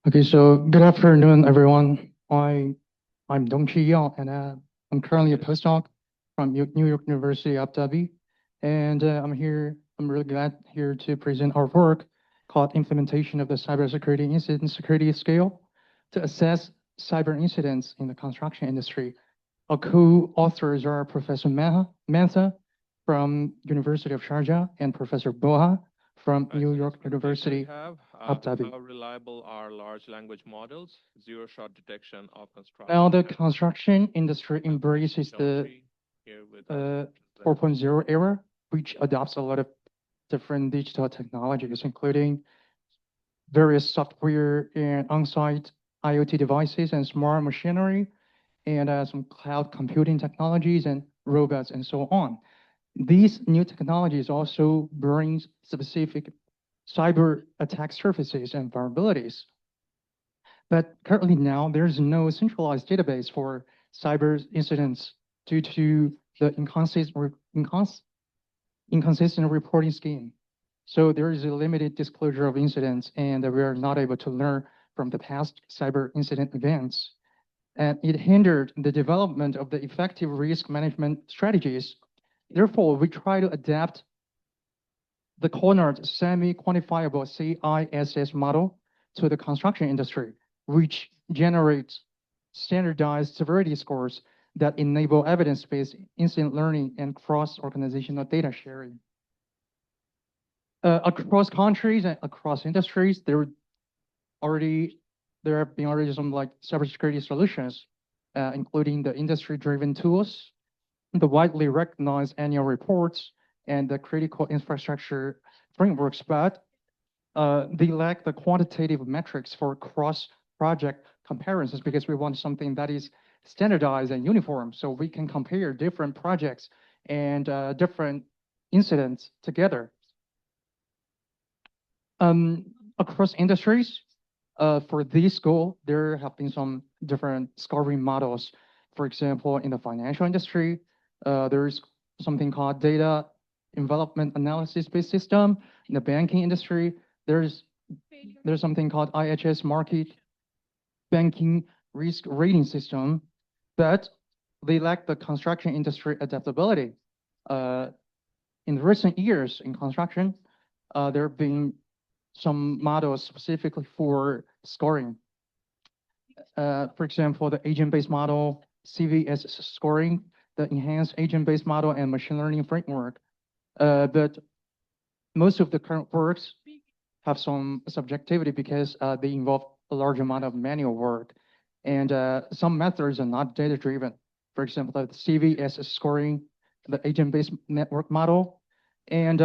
Okay, so good afternoon, everyone. I'm Dongchi Yao, and I'm currently a postdoc from New York University, Abu Dhabi, and I'm here. I'm really glad here to present our work called Implementation of the Cybersecurity Incident Security Scale to assess cyber incidents in the construction industry. Our co-authors are Professor Mantha from University of Sharjah and Professor Borja from New York University, Abu Dhabi. How reliable are large language models, zero-shot detection of construction? Now the construction industry embraces the Here with 4.0 era, which adopts a lot of different digital technologies, including various software and on-site IoT devices and smart machinery, and some cloud computing technologies and robots and so on. These new technologies also bring specific cyber attack surfaces and vulnerabilities. But currently now, there's no centralized database for cyber incidents due to the inconsistent reporting scheme. So there is a limited disclosure of incidents, and we are not able to learn from the past cyber incident events. And it hindered the development of the effective risk management strategies. Therefore, we try to adapt the cornered semi-quantifiable CISS model to the construction industry, which generates standardized severity scores that enable evidence-based incident learning and cross-organizational data sharing. Across countries and across industries, there have been already some like cybersecurity solutions, including the industry-driven tools, the widely recognized annual reports, and the critical infrastructure frameworks, but they lack the quantitative metrics for cross-project comparisons because we want something that is standardized and uniform so we can compare different projects and different incidents together. Across industries, for this goal, there have been some different scoring models. For example, in the financial industry, there's something called data envelopment analysis-based system. In the banking industry, there's something called IHS market banking risk rating system, but they lack the construction industry adaptability. In recent years in construction, there have been some models specifically for scoring. For example, the agent-based model, CVS scoring, the enhanced agent-based model, and machine learning framework. But most of the current works have some subjectivity because they involve a large amount of manual work. And some methods are not data-driven. For example, the CVS scoring, the agent-based network model. And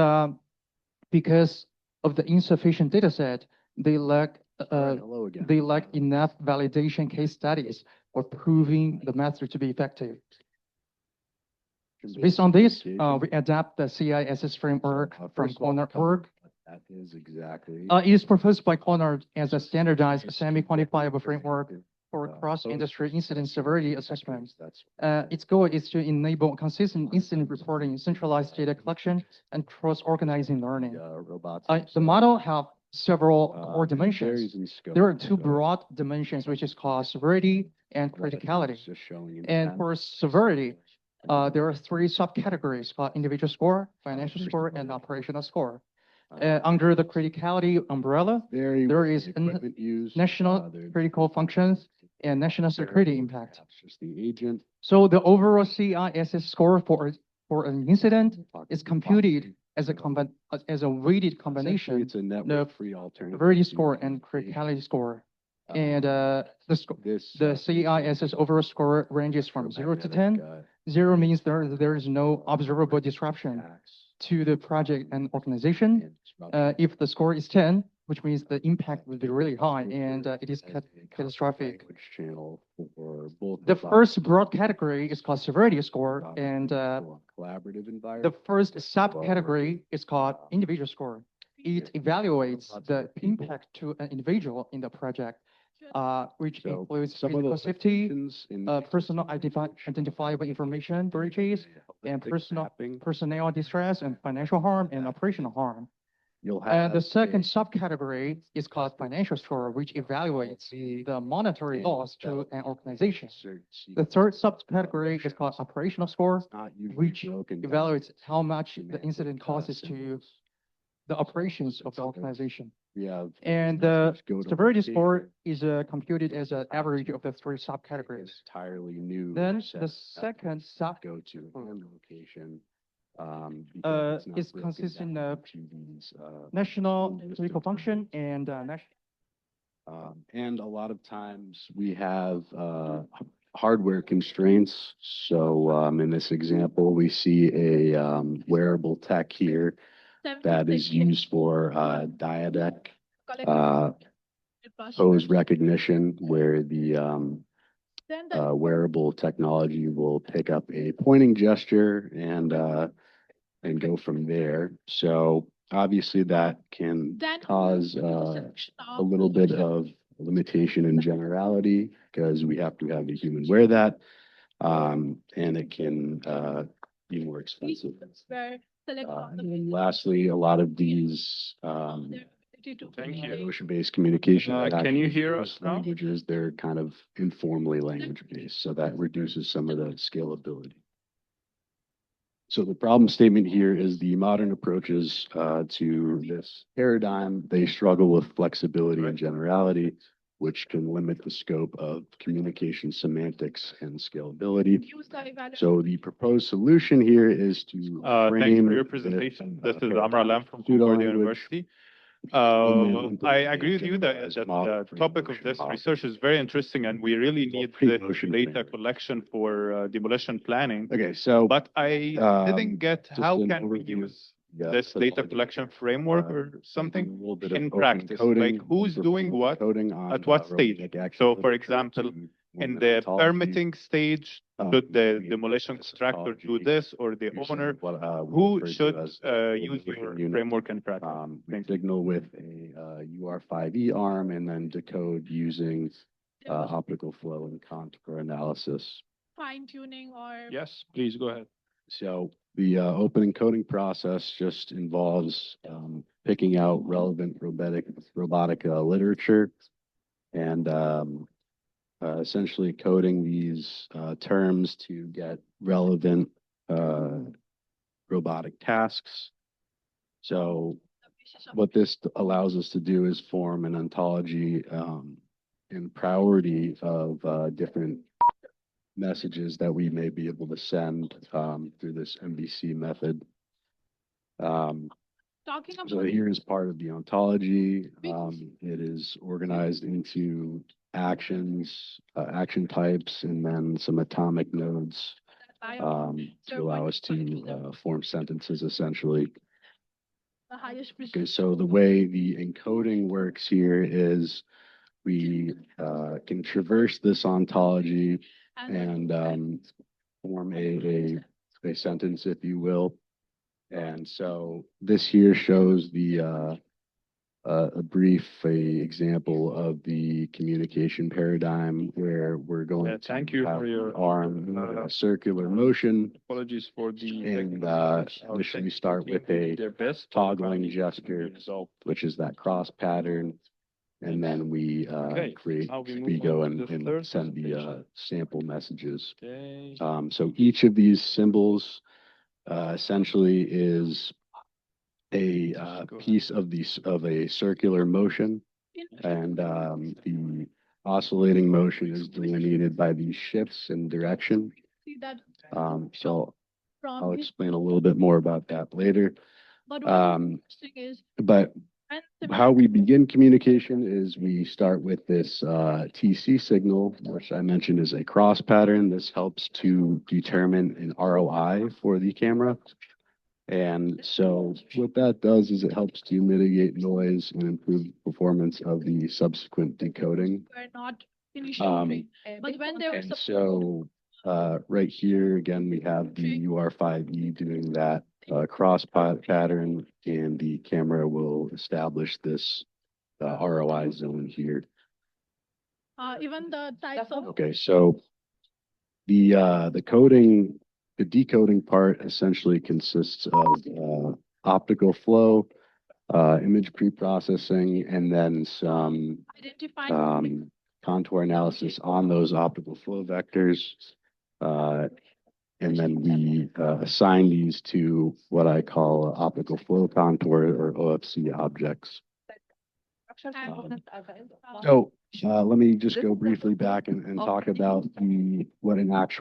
because of the insufficient data set, they lack enough validation case studies for proving the method to be effective. Based on this, we adapt the CISS framework from Cornard. That is exactly. It is proposed by Cornard as a standardized semi-quantifiable framework for cross-industry incident severity assessment. Its goal is to enable consistent incident reporting, centralized data collection, and cross-organizing learning. The model have several core dimensions. There are two broad dimensions, which is called severity and criticality. And for severity, there are three subcategories called individual score, financial score, and operational score. Under the criticality umbrella, there is national critical functions and national security impact. So the overall CISS score for an incident is computed as a weighted combination of severity score and criticality score. And the CISS overall score ranges from 0 to 10. 0 means there is no observable disruption to the project and organization. If the score is 10, which means the impact will be really high and it is catastrophic. The first broad category is called severity score, and the first subcategory is called individual score. It evaluates the impact to an individual in the project, which includes physical safety, personal identifiable information breaches, and personnel distress, and financial harm and operational harm. You'll And have the second a- subcategory is called financial score, which evaluates the monetary loss to an organization. certain The sequence third of subcategory is called operational score, It's not usually which broken down evaluates how into much the semantic, incident causes to symbols. the operations of the Okay. organization. We have. And the go to severity location, score is computed as an average of the three subcategories. Entirely new. Then set the of second sub Go to and location. is consisting of national political function and national. And a lot of times we have hardware constraints. So in this example, we see a wearable tech here that is used for dyadic pose recognition, where the wearable technology will pick up a pointing gesture and go from there. So obviously that can cause a little bit of limitation in generality because we have to have the human wear that. And it can be more expensive. And then lastly, a lot of these Thank you. motion-based communication. Can you hear us now? Languages, they're kind of informally language-based, so that reduces some of the scalability. So the problem statement here is the modern approaches to this paradigm, they struggle with flexibility and generality, which can limit the scope of communication semantics and scalability. So the proposed solution here is to Thank you for your frame presentation. this, This is Amr Alam from Concordia University. I agree with you that the topic of this research is very interesting, and we really need this data collection for demolition planning. Okay, so But I didn't get just how an can we overview. use Yeah, this so data collection framework or a something little bit of in open practice. coding, Like who's doing what coding on, at what stage? robotic action So, for literature example, to in one the methodology. permitting stage, should the we demolition this contractor do methodology this or the using owner? what, we Who refer to should as use demolition your unit. framework in practice? We Thank you. signal with a UR5E arm and then decode using optical flow and contour analysis. Fine tuning or Yes, please go ahead. So the open encoding process just involves picking out relevant robotic literature and essentially coding these terms to get relevant robotic tasks. So what this allows us to do is form an ontology and priority of different messages that we may be able to send through this MVC method. talking about So here is part of the ontology. It is organized into actions, action types, and then some atomic nodes to allow us to form sentences essentially. the highest Okay, so the way the encoding works here is we can traverse this ontology and form a sentence, if you will. And so this here shows the a brief example of the communication paradigm where we're going to Thank you have for your arm in a circular motion. Apologies for the And initially start with their best toggling gesture, result. which is that cross pattern. And then we Okay, create now we move Spigo on to the and third send the presentation. sample messages. Okay. So each of these symbols essentially is a piece of a circular motion, and the oscillating motion is delineated by these shifts in direction. see that So I'll from his, explain a little bit more about that later. but what's Um, interesting is But when how we begin communication is we start with this TC signal, which I mentioned is a cross pattern. This helps to determine an ROI for the camera. And so what that does is it helps to mitigate noise and improve performance of the subsequent decoding. we're not initially trained. But when they were And so right here, again, we have the UR5E doing that cross pattern, and the camera will establish this ROI zone here. even the types of Okay, so the coding, the decoding part essentially consists of optical flow image pre-processing, and then some Identify. contour analysis on those optical flow vectors. And then we assign these to what I call optical flow contour or OFC objects. So let me just go briefly back and talk about what an actual